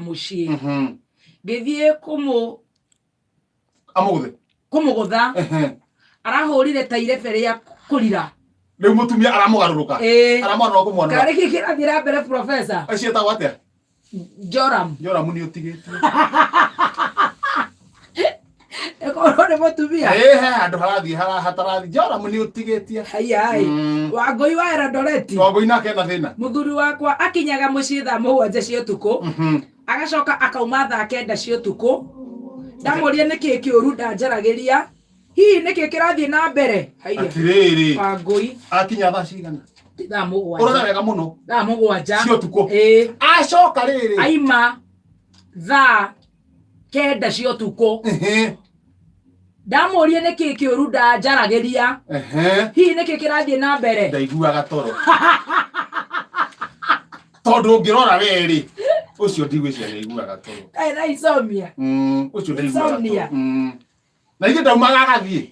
muciĩ ngĩthiĩ kũmũgũtha arahũrire ta irebe rĩa kũrira rĩu mũtumia aramugarũrũka aramwana wa kũmwana karĩ kĩrathiĩ na mbere professor aciĩtagwo atĩa Joram nĩ ũtigĩtie Eko nĩ mũtumia he handũ harathiĩ hatarathi Joram nĩ ũtigĩtie hai Wangũi wa Eldoret Wangũi nake ena thĩna mũthuri wakwa akinyaga mũciĩ thaa 7 cia ũtukũ agacoka akauma thaa 9 cia ũtukũ ndamũria nĩkĩ kĩũru ndanjaragĩria hihi nĩkĩ kĩrathiĩ na mbere atirĩrĩ Wangũi akinya thaa cigana thaa 7 ũrona wega mũno thaa 7 cia ũtukũ acoka rĩrĩ aima thaa 9 cia ũtukũ ndamũria nĩkĩ kĩũru ndanjaragĩria hihi nĩkĩ kĩrathiĩ na mbere ndaiguaga toro tondũ ũngĩrora weri ũcio ndigwĩciria ndaiguaga toro na insomnia ũcio ndaiguaga toro na ingĩ ndaumaga agathiĩ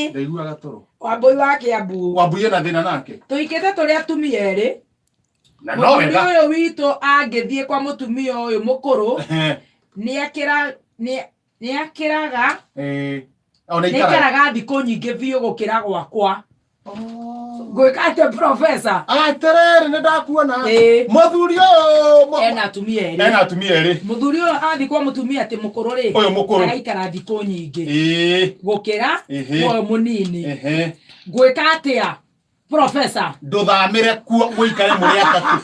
ndaiguaga toro Wambũi wa Kĩambu Wambũi ena thĩna nake tũikĩte tũrĩ atumia erĩ na no wega ũyũ witũ angĩthiĩ kwa mũtumia ũyũ mũkũrũ nĩakĩraga nĩikaraga thikũ nyingĩ biũ gũkĩra gwakwa ngwĩka atĩ professor aterere nĩndakuona mũthuri ũyũ ena atumia erĩ mũthuri ũyũ athiĩ kwa mũtumia atĩ mũkũrũ rĩ ũyũ mũkũrũ agaikara thikũ nyingĩ gũkĩra ũyũ mũnini ngwĩka atĩa professor ndũthamĩre kuo mũikare mũrĩ atatũ